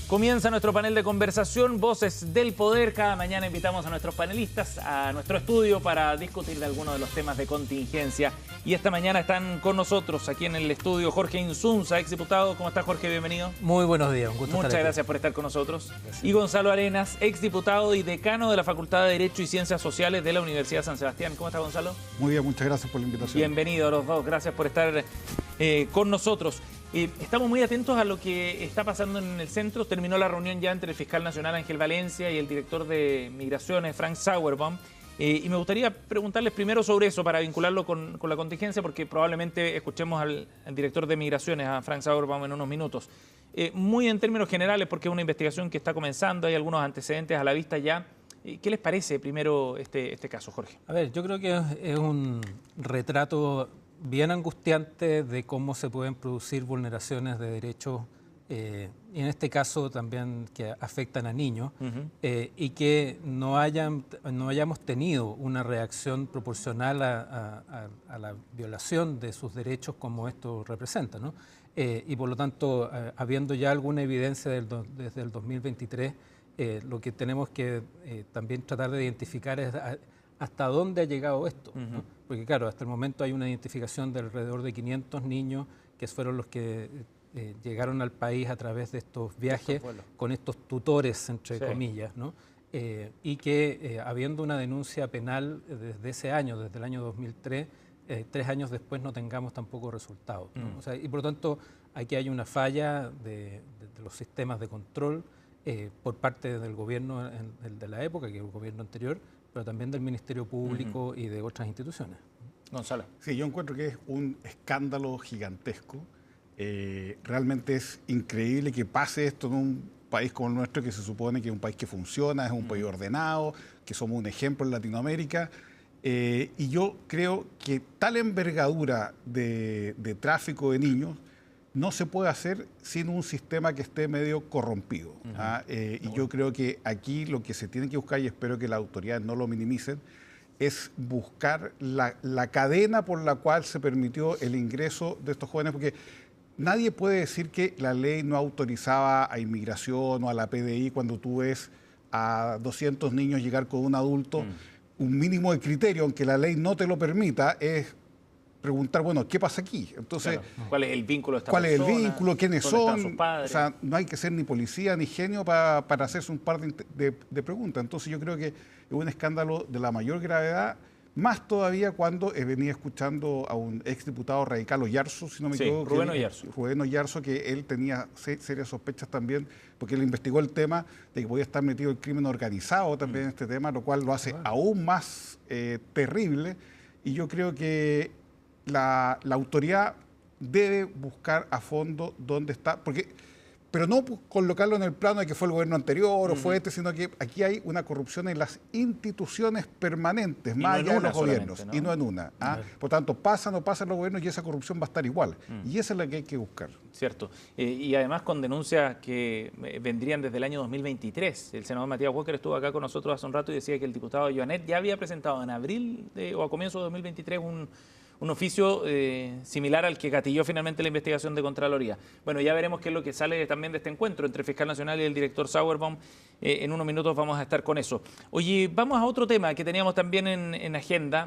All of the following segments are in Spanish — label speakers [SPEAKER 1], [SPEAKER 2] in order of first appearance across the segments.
[SPEAKER 1] Comienza nuestro panel de conversación, Voces del Poder. Cada mañana invitamos a nuestros panelistas a nuestro estudio para discutir de algunos de los temas de contingencia. Y esta mañana están con nosotros aquí en el estudio Jorge Insunza, exdiputado. ¿Cómo está, Jorge? Bienvenido.
[SPEAKER 2] Muy buenos días, un gusto.
[SPEAKER 1] Muchas
[SPEAKER 2] estar aquí.
[SPEAKER 1] gracias por estar con nosotros.
[SPEAKER 2] Gracias.
[SPEAKER 1] Y Gonzalo Arenas, exdiputado y decano de la Facultad de Derecho y Ciencias Sociales de la Universidad de San Sebastián. ¿Cómo está, Gonzalo?
[SPEAKER 3] Muy bien, muchas gracias por la invitación.
[SPEAKER 1] Bienvenido a los dos, gracias por estar con nosotros. Estamos muy atentos a lo que está pasando en el centro. Terminó la reunión ya entre el fiscal nacional Ángel Valencia y el director de Migraciones, Frank Sauerbaum. Y me gustaría preguntarles primero sobre eso para vincularlo con la contingencia, porque probablemente escuchemos al director de Migraciones, a Frank Sauerbaum, en unos minutos. Muy en términos generales, porque es una investigación que está comenzando, hay algunos antecedentes a la vista ya. ¿Qué les parece primero este caso, Jorge?
[SPEAKER 2] A ver, yo creo que es un retrato bien angustiante de cómo se pueden producir vulneraciones de derechos, y en este caso también que afectan a niños, y que no hayamos tenido una reacción proporcional a la violación de sus derechos como esto representa, ¿no? Y por lo tanto, habiendo ya alguna evidencia desde el 2023, lo que tenemos que también tratar de identificar es hasta dónde ha llegado esto, ¿no? Porque claro, hasta el momento hay una identificación de alrededor de 500 niños que fueron los que llegaron al país a través de estos viajes con estos tutores, entre comillas, ¿no? Y que habiendo una denuncia penal desde ese año, desde el año 2003, 3 años después no tengamos tampoco resultados, ¿no? O sea, y por lo tanto aquí hay una falla de los sistemas de control por parte del gobierno de la época, que es el gobierno anterior, pero también del Ministerio Público y de otras instituciones.
[SPEAKER 1] Gonzalo.
[SPEAKER 3] Sí, yo encuentro que es un escándalo gigantesco. Realmente es increíble que pase esto en un país como el nuestro, que se supone que es un país que funciona, es un país ordenado, que somos un ejemplo en Latinoamérica. Y yo creo que tal envergadura de tráfico de niños no se puede hacer sin un sistema que esté medio corrompido. Y yo creo que aquí lo que se tiene que buscar, y espero que las autoridades no lo minimicen, es buscar la cadena por la cual se permitió el ingreso de estos jóvenes, porque nadie puede decir que la ley no autorizaba a inmigración o a la PDI cuando tú ves a 200 niños llegar con un adulto. Un mínimo de criterio, aunque la ley no te lo permita, es preguntar, bueno, ¿qué pasa aquí? Entonces,
[SPEAKER 1] claro. ¿Cuál es el vínculo de esta
[SPEAKER 3] persona?
[SPEAKER 1] persona?
[SPEAKER 3] ¿Cuál es el vínculo? ¿Quiénes
[SPEAKER 1] ¿Dónde
[SPEAKER 3] son?
[SPEAKER 1] están sus padres?
[SPEAKER 3] O sea, no hay que ser ni policía ni genio para hacerse un par de preguntas. Entonces yo creo que es un escándalo de la mayor gravedad, más todavía cuando venía escuchando a un exdiputado radical, Oyarzo, si no me equivoco. Rubén Oyarzo, que él tenía serias sospechas también, porque él investigó el tema de que podía estar metido el crimen organizado también en este tema, lo cual lo hace aún más terrible. Y yo creo que la autoridad debe buscar a fondo dónde está, pero no colocarlo en el plano de que fue el gobierno anterior o fue sino que aquí hay una corrupción en las instituciones permanentes, más allá de los gobiernos, ¿no? Y no en una. Por tanto, pasa o no pasa en los gobiernos y esa corrupción va a estar igual. Y esa es la que hay que buscar.
[SPEAKER 1] Cierto. Y además con denuncias que vendrían desde el año 2023. El senador Matías Walker estuvo acá con nosotros hace un rato y decía que el diputado Joanet ya había presentado en abril o a comienzos de 2023 un oficio similar al que gatilló finalmente la investigación de Contraloría. Bueno, ya veremos qué es lo que sale también de este encuentro entre el fiscal nacional y el director Sauerbaum. En unos minutos vamos a estar con eso. Oye, vamos a otro tema que teníamos también en agenda,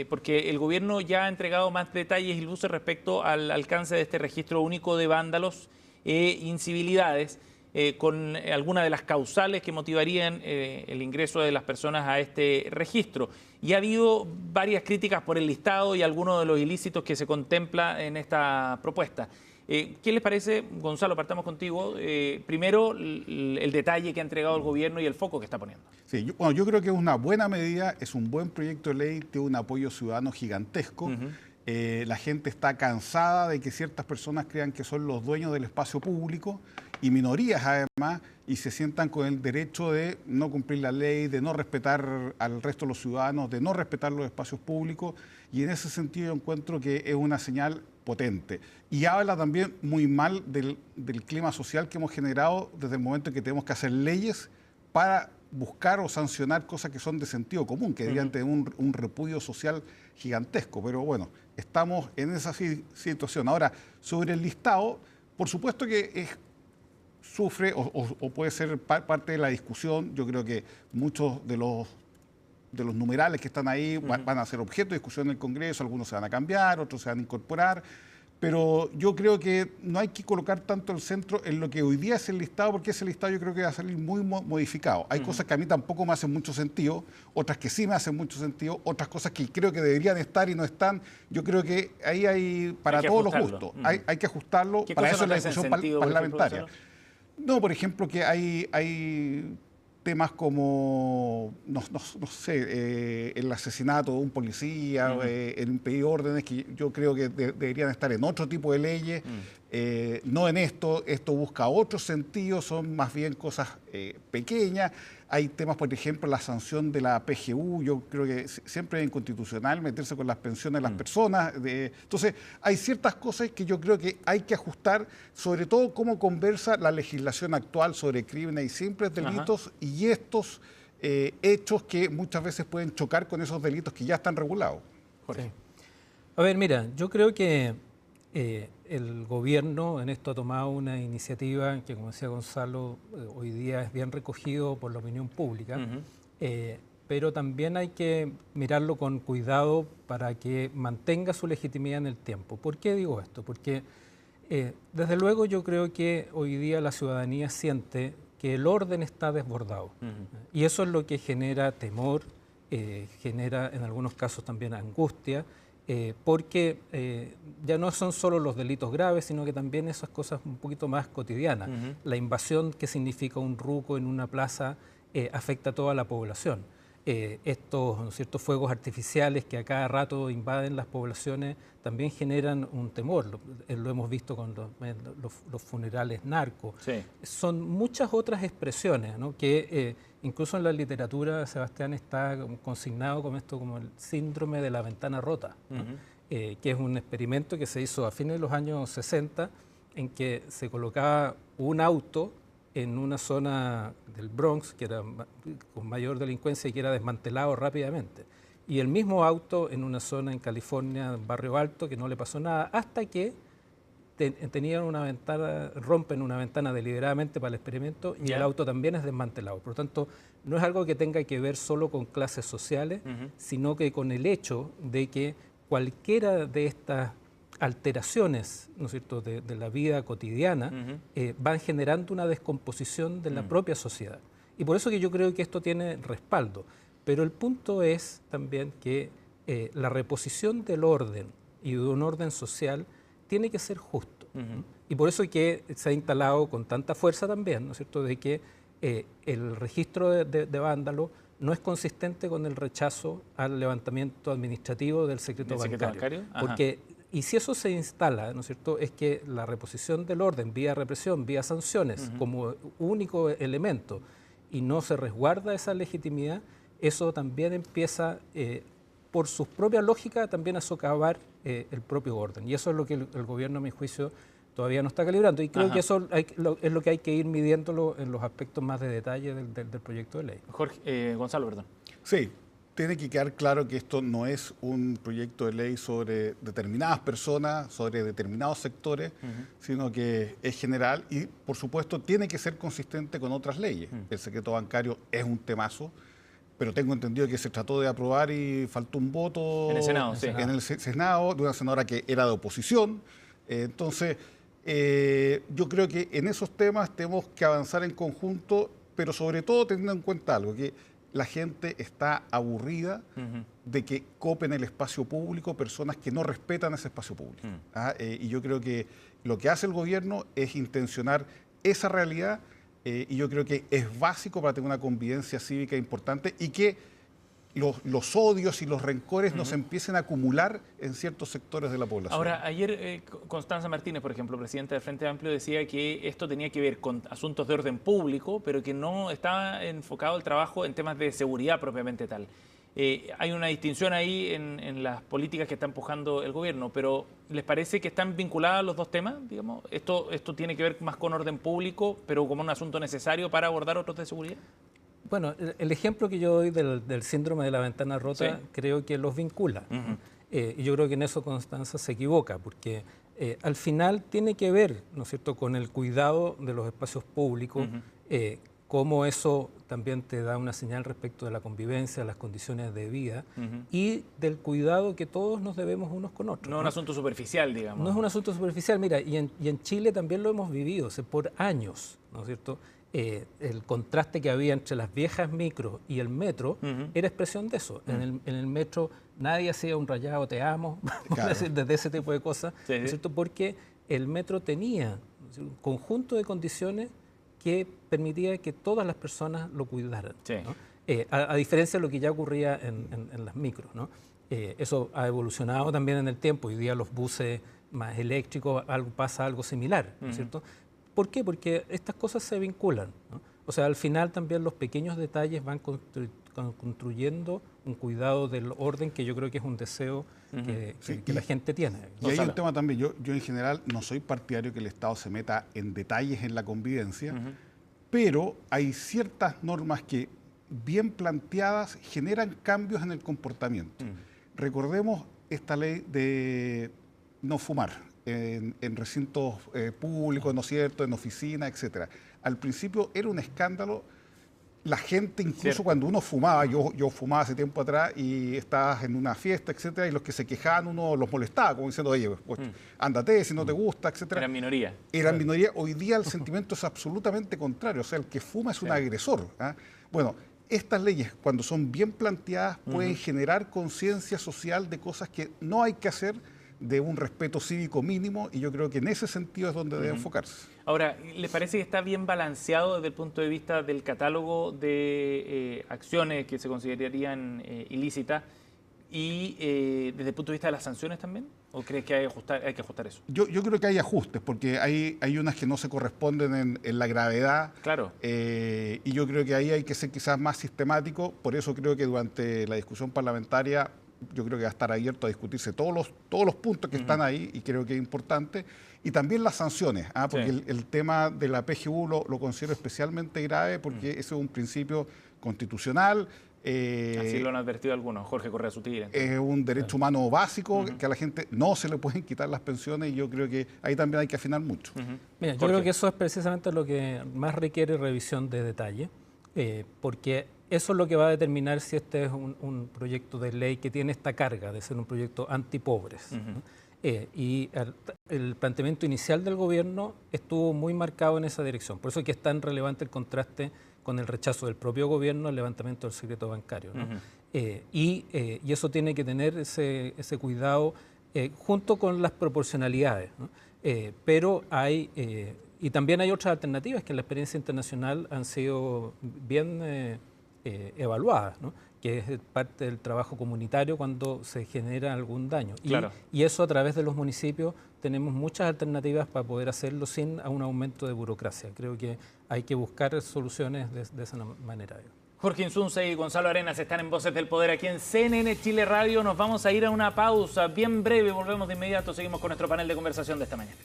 [SPEAKER 1] porque el gobierno ya ha entregado más detalles y luces respecto al alcance de este registro único de vándalos e incivilidades, con algunas de las causales que motivarían el ingreso de las personas a este registro. Y ha habido varias críticas por el listado y algunos de los ilícitos que se contempla en esta propuesta. ¿Qué les parece, Gonzalo? Partamos contigo. Primero, el detalle que ha entregado el gobierno y el foco que está poniendo.
[SPEAKER 3] Sí, yo creo que es una buena medida, es un buen proyecto de ley, tiene un apoyo ciudadano gigantesco. La gente está cansada de que ciertas personas crean que son los dueños del espacio público y minorías además, y se sientan con el derecho de no cumplir la ley, de no respetar al resto de los ciudadanos, de no respetar los espacios públicos, y en ese sentido yo encuentro que es una señal potente. Y habla también muy mal del clima social que hemos generado desde el momento en que tenemos que hacer leyes para buscar o sancionar cosas que son de sentido común, que deberían tener un repudio social gigantesco. Pero bueno, estamos en esa situación. Ahora, sobre el listado, por supuesto que es sufre o puede ser parte de la discusión. Yo creo que muchos de los numerales que están ahí van a ser objeto de discusión en el Congreso, algunos se van a cambiar, otros se van a incorporar, pero yo creo que no hay que colocar tanto el centro en lo que hoy día es el listado, porque ese listado yo creo que va a salir muy modificado. Hay cosas que a mí tampoco me hacen mucho sentido, otras que sí me hacen mucho sentido, otras cosas que creo que deberían estar y no están. Yo creo que ahí hay para todos los gustos, hay que ajustarlo, para eso es la discusión parlamentaria. No, por ejemplo, que hay temas como, no sé, el asesinato de un policía, el impedir órdenes, que yo creo que deberían estar en otro tipo de leyes, no en esto busca otro sentido, son más bien cosas pequeñas. Hay temas, por ejemplo, la sanción de la PGU, yo creo que siempre es inconstitucional meterse con las pensiones de las personas. Entonces, hay ciertas cosas que yo creo que hay que ajustar, sobre todo cómo conversa la legislación actual sobre crímenes y simples delitos y estos hechos que muchas veces pueden chocar con esos delitos que ya están regulados.
[SPEAKER 2] Sí. A ver, mira, yo creo que el gobierno en esto ha tomado una iniciativa que, como decía Gonzalo, hoy día es bien recogido por la opinión pública, pero también hay que mirarlo con cuidado para que mantenga su legitimidad en el tiempo. ¿Por qué digo esto? Porque desde luego yo creo que hoy día la ciudadanía siente que el orden está desbordado y eso es lo que genera temor, genera en algunos casos también angustia, porque ya no son solo los delitos graves, sino que también esas cosas un poquito más cotidianas. La invasión que significa un ruco en una plaza afecta a toda la población. Estos, ¿no es cierto?, fuegos artificiales que a cada rato invaden las poblaciones también generan un temor. Lo hemos visto con los funerales narcos. Sí. Son muchas otras expresiones, ¿no?, que incluso en la literatura, Sebastián, está consignado como esto, como el síndrome de la ventana rota, ¿no? Que es un experimento que se hizo a fines de los años 60 en que se colocaba un auto en una zona del Bronx que era con mayor delincuencia y que era desmantelado rápidamente. Y el mismo auto en una zona en California, en Barrio Alto, que no le pasó nada, hasta que tenían una ventana, rompen una ventana deliberadamente para el experimento y el auto también es desmantelado. Por lo tanto, no es algo que tenga que ver solo con clases sociales, sino que con el hecho de que cualquiera de estas alteraciones, ¿no es cierto?, de la vida cotidiana, van generando una descomposición de la propia sociedad. Y por eso que yo creo que esto tiene respaldo. Pero el punto es también que la reposición del orden y de un orden social tiene que ser justo. Y por eso que se ha instalado con tanta fuerza también, ¿no es cierto?, de que el registro de vándalos no es consistente con el rechazo al levantamiento administrativo del secreto bancario. Porque, y si eso se instala, ¿no es cierto?, es que la reposición del orden vía represión, vía sanciones, como único elemento, y no se resguarda esa legitimidad, eso también empieza, por su propia lógica, también a socavar el propio orden. Y eso es lo que el gobierno, a mi juicio, todavía no está calibrando. Y creo que eso es lo que hay que ir midiéndolo en los aspectos más de detalle del proyecto de ley.
[SPEAKER 1] Gonzalo, perdón.
[SPEAKER 3] Sí, tiene que quedar claro que esto no es un proyecto de ley sobre determinadas personas, sobre determinados sectores, sino que es general y, por supuesto, tiene que ser consistente con otras leyes. El secreto bancario es un temazo, pero tengo entendido que se trató de aprobar y faltó un voto
[SPEAKER 1] en el Senado, sí.
[SPEAKER 3] En el Senado de una senadora que era de oposición. Entonces, yo creo que en esos temas tenemos que avanzar en conjunto, pero sobre todo teniendo en cuenta algo, que la gente está aburrida de que copen el espacio público personas que no respetan ese espacio público. Y yo creo que lo que hace el gobierno es intencionar esa realidad y yo creo que es básico para tener una convivencia cívica importante y que los odios y los rencores no se empiecen a acumular en ciertos sectores de la población.
[SPEAKER 1] Ahora, ayer Constanza Martínez, por ejemplo, presidenta del Frente Amplio, decía que esto tenía que ver con asuntos de orden público, pero que no estaba enfocado el trabajo en temas de seguridad propiamente tal. Hay una distinción ahí en las políticas que está empujando el gobierno, pero ¿les parece que están vinculados los dos temas? Digamos, esto tiene que ver más con orden público, pero como un asunto necesario para abordar otros de seguridad.
[SPEAKER 2] Bueno, el ejemplo que yo doy del síndrome de la ventana rota, creo que los vincula. Y yo creo que en eso Constanza se equivoca, porque al final tiene que ver, ¿no es cierto?, con el cuidado de los espacios públicos, cómo eso también te da una señal respecto de la convivencia, las condiciones de vida y del cuidado que todos nos debemos unos con otros.
[SPEAKER 1] No es un asunto superficial, digamos.
[SPEAKER 2] No es un asunto superficial, mira, y en Chile también lo hemos vivido, por años, ¿no es cierto? El contraste que había entre las viejas micros y el metro era expresión de eso. En el metro nadie hacía un rayado te amo,
[SPEAKER 3] Claro.
[SPEAKER 2] desde ese tipo de cosas,
[SPEAKER 1] Sí,
[SPEAKER 2] ¿no es cierto? Porque el metro tenía un conjunto de condiciones que permitía que todas las personas lo cuidaran,
[SPEAKER 1] Sí.
[SPEAKER 2] ¿no? A diferencia de lo que ya ocurría en las micros, ¿no? Eso ha evolucionado también en el tiempo. Hoy día los buses más eléctricos pasa algo similar, ¿no es cierto? ¿Por qué? Porque estas cosas se vinculan, ¿no? O sea, al final también los pequeños detalles van construyendo un cuidado del orden que yo creo que es un deseo que la gente tiene.
[SPEAKER 3] Y hay un tema también, yo en general no soy partidario que el Estado se meta en detalles en la convivencia, pero hay ciertas normas que bien planteadas generan cambios en el comportamiento. Recordemos esta ley de no fumar en recintos públicos, ¿no es cierto?, en oficinas, etcétera. Al principio era un escándalo. La gente, incluso
[SPEAKER 1] Cierto.
[SPEAKER 3] cuando uno fumaba, yo fumaba hace tiempo atrás y estabas en una fiesta, etcétera, y los que se quejaban uno los molestaba, como diciendo, oye, pues, ándate si no te gusta, etcétera.
[SPEAKER 1] Eran minoría.
[SPEAKER 3] Eran minoría. Hoy día el sentimiento es absolutamente contrario, o sea, el que fuma es un agresor, ¿ah? Bueno, estas leyes, cuando son bien planteadas, pueden generar conciencia social de cosas que no hay que hacer, de un respeto cívico mínimo, y yo creo que en ese sentido es donde debe enfocarse.
[SPEAKER 1] Ahora, ¿les parece que está bien balanceado desde el punto de vista del catálogo de acciones que se considerarían ilícitas y desde el punto de vista de las sanciones también? ¿O crees que hay que ajustar eso?
[SPEAKER 3] Yo creo que hay ajustes, porque hay unas que no se corresponden en la gravedad.
[SPEAKER 1] Claro.
[SPEAKER 3] Y yo creo que ahí hay que ser quizás más sistemático. Por eso creo que durante la discusión parlamentaria yo creo que va a estar abierto a discutirse todos los puntos que están ahí, y creo que es importante. Y también las sanciones, porque
[SPEAKER 1] Sí.
[SPEAKER 3] el tema de la PGU lo considero especialmente grave, porque ese es un principio constitucional.
[SPEAKER 1] Así lo han advertido algunos, Jorge Correa Sutil.
[SPEAKER 3] Es un derecho humano básico, que a la gente no se le pueden quitar las pensiones, y yo creo que ahí también hay que afinar mucho.
[SPEAKER 2] Mira, yo creo que eso es precisamente lo que más requiere revisión de detalle, porque eso es lo que va a determinar si este es un proyecto de ley que tiene esta carga de ser un proyecto antipobres, ¿no? Y el planteamiento inicial del gobierno estuvo muy marcado en esa dirección. Por eso es que es tan relevante el contraste con el rechazo del propio gobierno al levantamiento del secreto bancario, ¿no? Y eso tiene que tener ese cuidado junto con las proporcionalidades, ¿no? Pero hay... y también hay otras alternativas que en la experiencia internacional han sido bien evaluadas, ¿no? Que es parte del trabajo comunitario cuando se genera algún daño.
[SPEAKER 1] Claro.
[SPEAKER 2] Y eso a través de los municipios tenemos muchas alternativas para poder hacerlo sin un aumento de burocracia. Creo que hay que buscar soluciones de esa manera.
[SPEAKER 1] Jorge Insunza y Gonzalo Arenas están en Voces del Poder aquí en CNN Chile Radio. Nos vamos a ir a una pausa bien breve, volvemos de inmediato, seguimos con nuestro panel de conversación de esta mañana.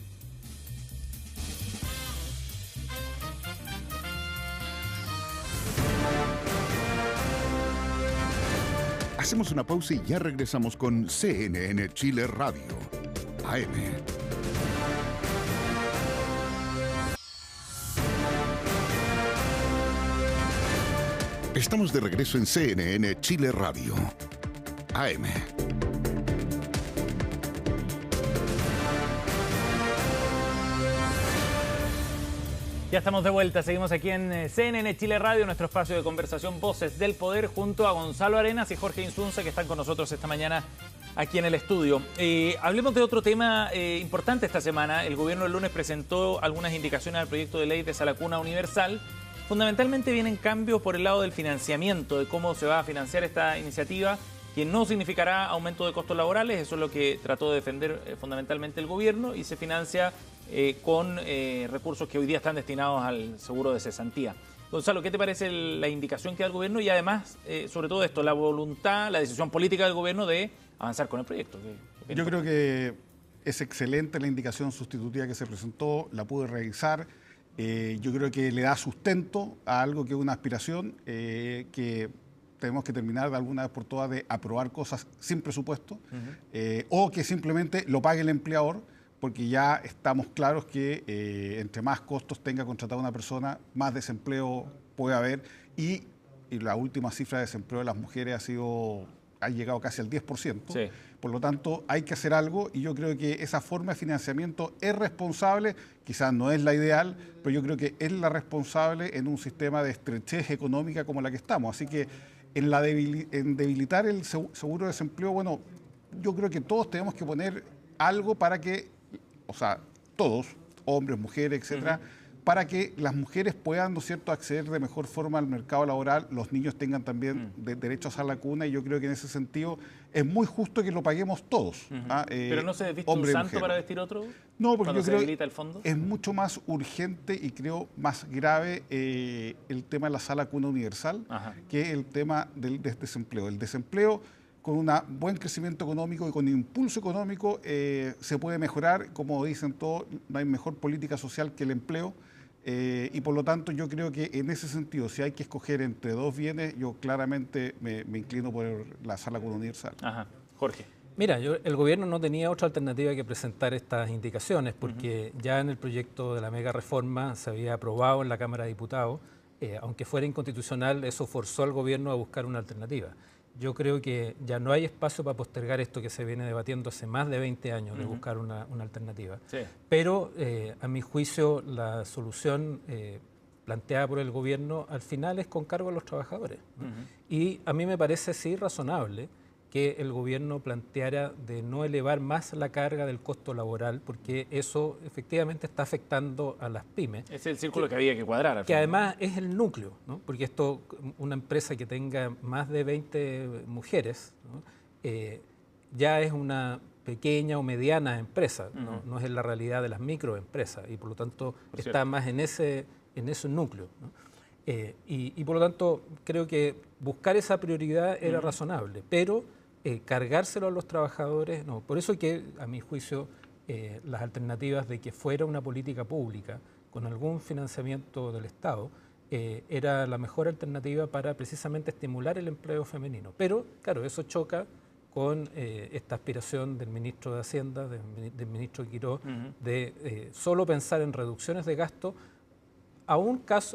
[SPEAKER 4] Hacemos una pausa y ya regresamos con CNN Chile Radio, AM. Estamos de regreso en CNN Chile Radio, AM.
[SPEAKER 1] Ya estamos de vuelta, seguimos aquí en CNN Chile Radio, nuestro espacio de conversación Voces del Poder, junto a Gonzalo Arenas y Jorge Insunza, que están con nosotros esta mañana aquí en el estudio. Hablemos de otro tema importante esta semana. El gobierno el lunes presentó algunas indicaciones al proyecto de ley de Sala Cuna Universal. Fundamentalmente vienen cambios por el lado del financiamiento, de cómo se va a financiar esta iniciativa, que no significará aumento de costos laborales. Eso es lo que trató de defender fundamentalmente el gobierno, y se financia con recursos que hoy día están destinados al seguro de cesantía. Gonzalo, ¿qué te parece la indicación que da el gobierno y además, sobre todo esto, la voluntad, la decisión política del gobierno de avanzar con el proyecto?
[SPEAKER 3] Yo creo que es excelente la indicación sustitutiva que se presentó, la pude revisar. Yo creo que le da sustento a algo que es una aspiración, que tenemos que terminar de alguna vez por todas de aprobar cosas sin presupuesto, o que simplemente lo pague el empleador, porque ya estamos claros que entre más costos tenga contratada una persona, más desempleo puede haber, y la última cifra de desempleo de las mujeres ha llegado casi al 10%.
[SPEAKER 1] Sí.
[SPEAKER 3] Por lo tanto, hay que hacer algo, y yo creo que esa forma de financiamiento es responsable, quizás no es la ideal, pero yo creo que es la responsable en un sistema de estrechez económica como la que estamos. Así que en debilitar el seguro de desempleo, bueno, yo creo que todos tenemos que poner algo para que, o sea, todos, hombres, mujeres, etcétera, para que las mujeres puedan, ¿no es cierto?, acceder de mejor forma al mercado laboral, los niños tengan también derecho a la cuna, y yo creo que en ese sentido es muy justo que lo paguemos todos.
[SPEAKER 1] ¿Pero no se desviste un santo para vestir otro?
[SPEAKER 3] No, porque yo creo
[SPEAKER 1] debilita el fondo.
[SPEAKER 3] Es mucho más urgente y creo más grave el tema de la sala cuna universal que el tema del desempleo. El desempleo, con un buen crecimiento económico y con impulso económico, se puede mejorar. Como dicen todos, no hay mejor política social que el empleo. Y por lo tanto yo creo que en ese sentido, si hay que escoger entre dos bienes, yo claramente me inclino por la sala cuna universal.
[SPEAKER 1] Jorge.
[SPEAKER 2] Mira, el gobierno no tenía otra alternativa que presentar estas indicaciones, porque ya en el proyecto de la mega reforma se había aprobado en la Cámara de Diputados, aunque fuera inconstitucional, eso forzó al gobierno a buscar una alternativa. Yo creo que ya no hay espacio para postergar esto que se viene debatiendo hace más de 20 años, de buscar una alternativa.
[SPEAKER 1] Sí.
[SPEAKER 2] Pero, a mi juicio, la solución planteada por el gobierno al final es con cargo a los trabajadores, ¿no? Y a mí me parece, sí, razonable que el gobierno planteara de no elevar más la carga del costo laboral, porque eso efectivamente está afectando a las pymes.
[SPEAKER 1] Es el círculo que había que cuadrar. Al
[SPEAKER 2] que
[SPEAKER 1] final,
[SPEAKER 2] además es el núcleo, ¿no? Porque esto, una empresa que tenga más de 20 mujeres, ¿no? Ya es una pequeña o mediana empresa, no es la realidad de las microempresas, y por lo tanto está más en ese núcleo, ¿no? Y por lo tanto creo que buscar esa prioridad era razonable, pero cargárselo a los trabajadores no. Por eso que, a mi juicio, las alternativas de que fuera una política pública con algún financiamiento del Estado era la mejor alternativa para precisamente estimular el empleo femenino. Pero, claro, eso choca con esta aspiración del ministro de Hacienda, del ministro Quirós, de solo pensar en reducciones de gasto,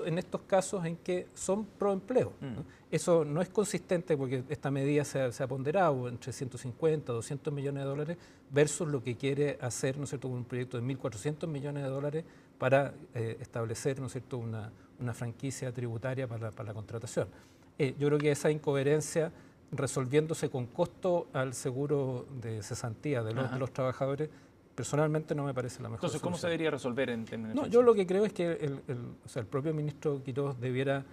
[SPEAKER 2] en estos casos en que son pro empleo, ¿no? Eso no es consistente, porque esta medida se ha ponderado entre 150, 200 millones de dólares versus lo que quiere hacer, ¿no es cierto?, un proyecto de 1.400 millones de dólares para establecer, ¿no es cierto?, una franquicia tributaria para la contratación. Yo creo que esa incoherencia, resolviéndose con costo al seguro de cesantía de los trabajadores, personalmente no me parece la mejor
[SPEAKER 1] Entonces, ¿cómo se debería resolver en
[SPEAKER 2] No, yo lo que creo es que el propio ministro Quirós debiera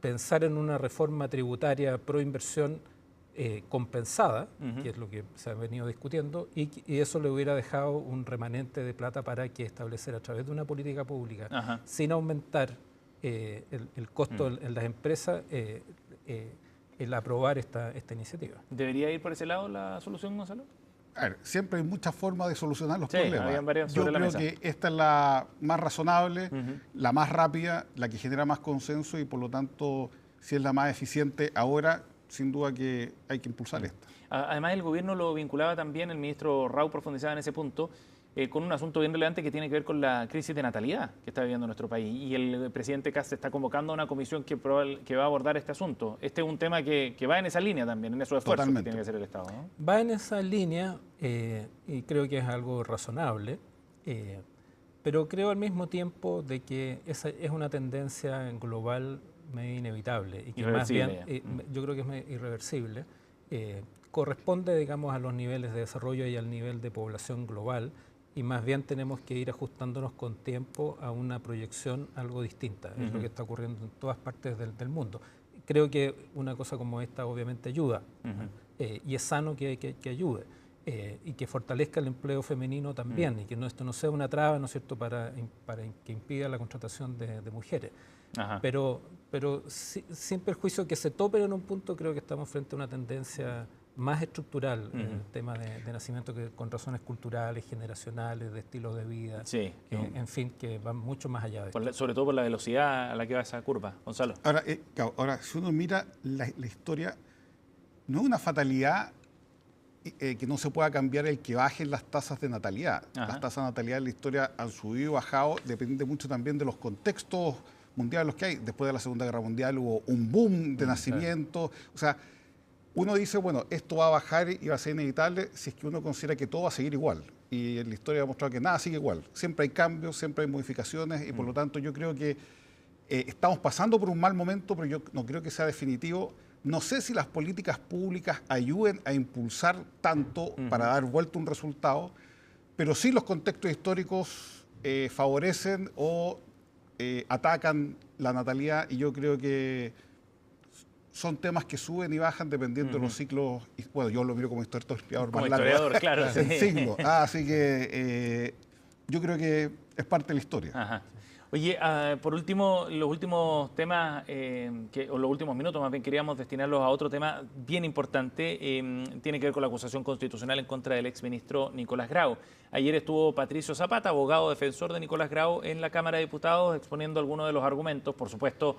[SPEAKER 2] pensar en una reforma tributaria pro inversión compensada, que es lo que se ha venido discutiendo, y eso le hubiera dejado un remanente de plata para que establecer a través de una política pública, sin aumentar el costo en las empresas, el aprobar esta iniciativa.
[SPEAKER 1] ¿Debería ir por ese lado la solución, Gonzalo?
[SPEAKER 3] A ver, siempre hay muchas formas de solucionar los
[SPEAKER 1] Sí,
[SPEAKER 3] problemas.
[SPEAKER 1] habían varias
[SPEAKER 3] Yo
[SPEAKER 1] sobre la
[SPEAKER 3] creo
[SPEAKER 1] mesa.
[SPEAKER 3] que esta es la más razonable, la más rápida, la que genera más consenso, y por lo tanto, si es la más eficiente ahora, sin duda que hay que impulsar esta.
[SPEAKER 1] Además, el gobierno lo vinculaba también, el ministro Rau profundizaba en ese punto, con un asunto bien relevante que tiene que ver con la crisis de natalidad que está viviendo nuestro país. Y el presidente Kast está convocando a una comisión que va a abordar este asunto. Este es un tema que va en esa línea también, en esos esfuerzos que tiene que hacer el Estado, ¿no?
[SPEAKER 2] Va en esa línea, y creo que es algo razonable, pero creo al mismo tiempo de que esa es una tendencia global medio inevitable y que más bien, yo creo que es irreversible. Corresponde, digamos, a los niveles de desarrollo y al nivel de población global, y más bien tenemos que ir ajustándonos con tiempo a una proyección algo distinta. Es lo que está ocurriendo en todas partes del mundo. Creo que una cosa como esta obviamente ayuda, y es sano que ayude, y que fortalezca el empleo femenino también, y que esto no sea una traba, ¿no es cierto?, para que impida la contratación de mujeres. Pero sin perjuicio que se topen en un punto, creo que estamos frente a una tendencia más estructural en el tema de nacimiento, que con razones culturales, generacionales, de estilos de vida, en fin, que van mucho más allá de esto.
[SPEAKER 1] Sobre todo por la velocidad a la que va esa curva. Gonzalo.
[SPEAKER 3] Ahora, si uno mira la historia, no es una fatalidad que no se pueda cambiar el que bajen las tasas de natalidad.
[SPEAKER 1] Ajá.
[SPEAKER 3] Las tasas de natalidad en la historia han subido y bajado, depende mucho también de los contextos mundiales los que hay. Después de la Segunda Guerra Mundial hubo un boom de nacimientos. O sea, uno dice, bueno, esto va a bajar y va a ser inevitable si es que uno considera que todo va a seguir igual. Y en la historia ha mostrado que nada sigue igual. Siempre hay cambios, siempre hay modificaciones y por lo tanto yo creo que estamos pasando por un mal momento, pero yo no creo que sea definitivo. No sé si las políticas públicas ayuden a impulsar tanto para dar vuelta un resultado, pero sí los contextos históricos favorecen o atacan la natalidad y yo creo que son temas que suben y bajan dependiendo de los ciclos. Bueno, yo lo miro como historiador
[SPEAKER 1] Como
[SPEAKER 3] más largo.
[SPEAKER 1] historiador, claro.
[SPEAKER 3] El
[SPEAKER 1] Sí.
[SPEAKER 3] siglo. Así que yo creo que es parte de la historia.
[SPEAKER 1] Ajá. Oye, por último, los últimos temas, o los últimos minutos más bien, queríamos destinarlos a otro tema bien importante. Tiene que ver con la acusación constitucional en contra del exministro Nicolás Grau. Ayer estuvo Patricio Zapata, abogado defensor de Nicolás Grau, en la Cámara de Diputados, exponiendo algunos de los argumentos, por supuesto,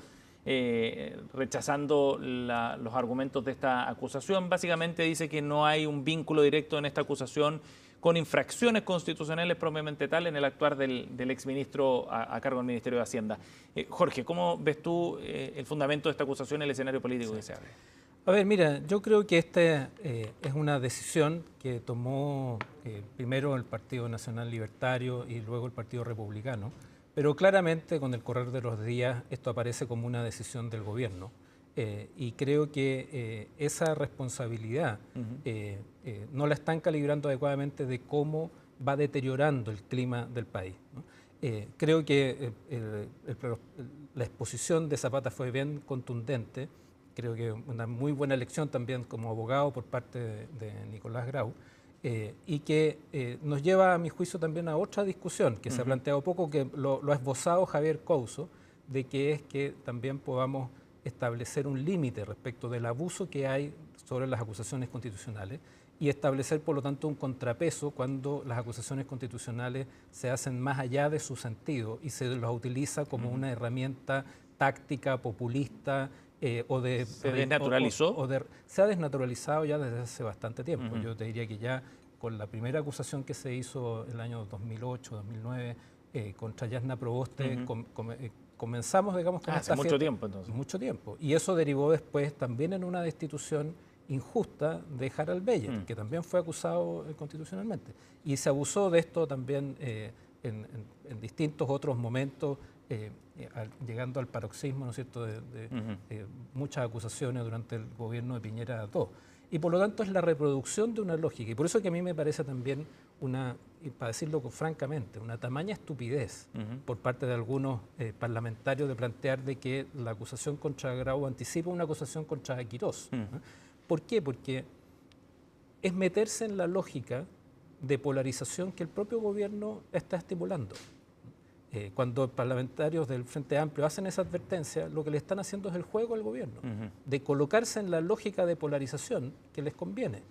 [SPEAKER 1] rechazando los argumentos de esta acusación. Básicamente dice que no hay un vínculo directo en esta acusación con infracciones constitucionales propiamente tal en el actuar del exministro a cargo del Ministerio de Hacienda. Jorge, ¿cómo ves tú el fundamento de esta acusación en el escenario político que se abre?
[SPEAKER 2] A ver, mira, yo creo que esta es una decisión que tomó primero el Partido Nacional Libertario y luego el Partido Republicano, pero claramente con el correr de los días esto aparece como una decisión del gobierno. Y creo que esa responsabilidad no la están calibrando adecuadamente de cómo va deteriorando el clima del país, ¿no? Creo que la exposición de Zapata fue bien contundente, creo que una muy buena elección también como abogado por parte de Nicolás Grau, y que nos lleva, a mi juicio, también a otra discusión que se ha planteado poco, que lo ha esbozado Javier Couso, de que es que también podamos establecer un límite respecto del abuso que hay sobre las acusaciones constitucionales y establecer, por lo tanto, un contrapeso cuando las acusaciones constitucionales se hacen más allá de su sentido y se las utiliza como una herramienta táctica, populista o de...
[SPEAKER 1] ¿Se desnaturalizó?
[SPEAKER 2] Se ha desnaturalizado ya desde hace bastante tiempo. Yo te diría que ya con la primera acusación que se hizo en el año 2008, 2009, contra Yasna Proboste, comenzamos, digamos, con
[SPEAKER 1] hace mucho tiempo, entonces.
[SPEAKER 2] Mucho tiempo. Y eso derivó después también en una destitución injusta de Harald Beyer, que también fue acusado constitucionalmente. Y se abusó de esto también en distintos otros momentos, llegando al paroxismo, ¿no es cierto?, de muchas acusaciones durante el gobierno de Piñera II. Y por lo tanto es la reproducción de una lógica. Y por eso que a mí me parece también y para decirlo francamente, una tamaña estupidez por parte de algunos parlamentarios de plantear de que la acusación contra Grau anticipa una acusación contra Quirós. ¿No? ¿Por qué? Porque es meterse en la lógica de polarización que el propio gobierno está estimulando. Cuando parlamentarios del Frente Amplio hacen esa advertencia, lo que le están haciendo es el juego al gobierno, de colocarse en la lógica de polarización que les conviene,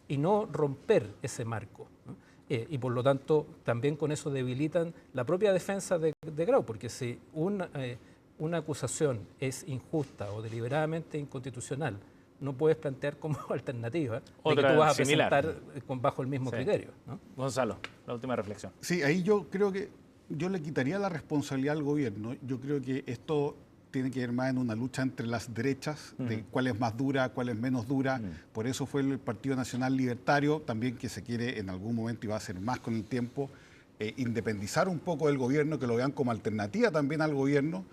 [SPEAKER 2] y no romper ese marco, ¿no? Y por lo tanto también con eso debilitan la propia defensa de Grau, porque si una acusación es injusta o deliberadamente inconstitucional, no puedes plantear como alternativa de que tú vas a presentar bajo el mismo criterio, ¿no?
[SPEAKER 1] Gonzalo, la última reflexión.
[SPEAKER 3] Sí, ahí yo creo que yo le quitaría la responsabilidad al gobierno. Yo creo que esto tiene que ver más en una lucha entre las derechas, de cuál es más dura, cuál es menos dura. Por eso fue el Partido Nacional Libertario, también que se quiere en algún momento, y va a ser más con el tiempo, independizar un poco del gobierno, que lo vean como alternativa también al gobierno,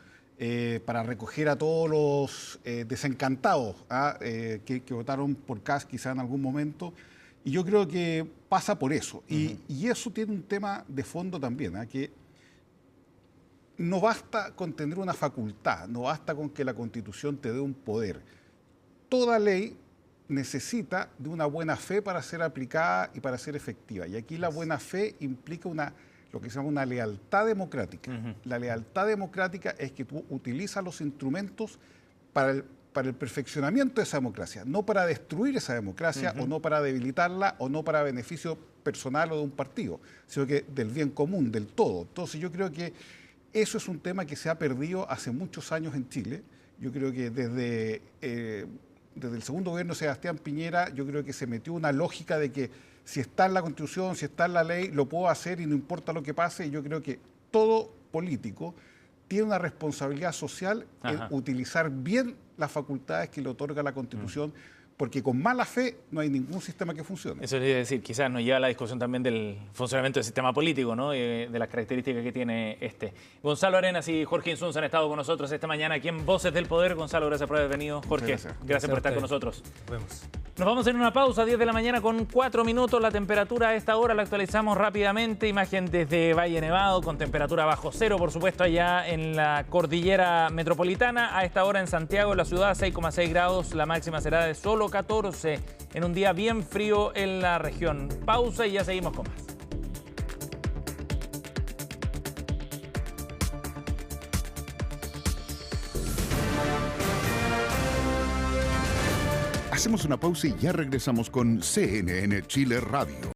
[SPEAKER 3] para recoger a todos los desencantados que votaron por Kast quizá en algún momento. Y yo creo que pasa por eso. Y eso tiene un tema de fondo también, que no basta con tener una facultad, no basta con que la Constitución te dé un poder. Toda ley necesita de una buena fe para ser aplicada y para ser efectiva. Y aquí la buena fe implica lo que se llama una lealtad democrática. La lealtad democrática es que tú utilizas los instrumentos para el perfeccionamiento de esa democracia, no para destruir esa democracia o no para debilitarla o no para beneficio personal o de un partido, sino que del bien común, del todo. Entonces yo creo que eso es un tema que se ha perdido hace muchos años en Chile. Yo creo que desde desde el segundo gobierno de Sebastián Piñera, yo creo que se metió una lógica de que si está en la Constitución, si está en la ley, lo puedo hacer y no importa lo que pase. Y yo creo que todo político tiene una responsabilidad social en utilizar bien las facultades que le otorga la Constitución, porque con mala fe no hay ningún sistema que funcione.
[SPEAKER 1] Eso es decir, quizás nos lleva a la discusión también del funcionamiento del sistema político, ¿no? De las características que tiene este. Gonzalo Arenas y Jorge Insunza han estado con nosotros esta mañana aquí en Voces del Poder. Gonzalo, gracias por haber venido. Jorge, gracias por estar con nosotros.
[SPEAKER 2] Nos vemos.
[SPEAKER 1] Nos vamos a ir a una pausa, 10 de la mañana con 4 minutos. La temperatura a esta hora la actualizamos rápidamente. Imagen desde Valle Nevado con temperatura bajo cero, por supuesto, allá en la cordillera metropolitana. A esta hora en Santiago, en la ciudad, 6,6 grados. La máxima será de solo 14 en un día bien frío en la región. Pausa y ya seguimos con más.
[SPEAKER 4] Hacemos una pausa y ya regresamos con CNN Chile Radio.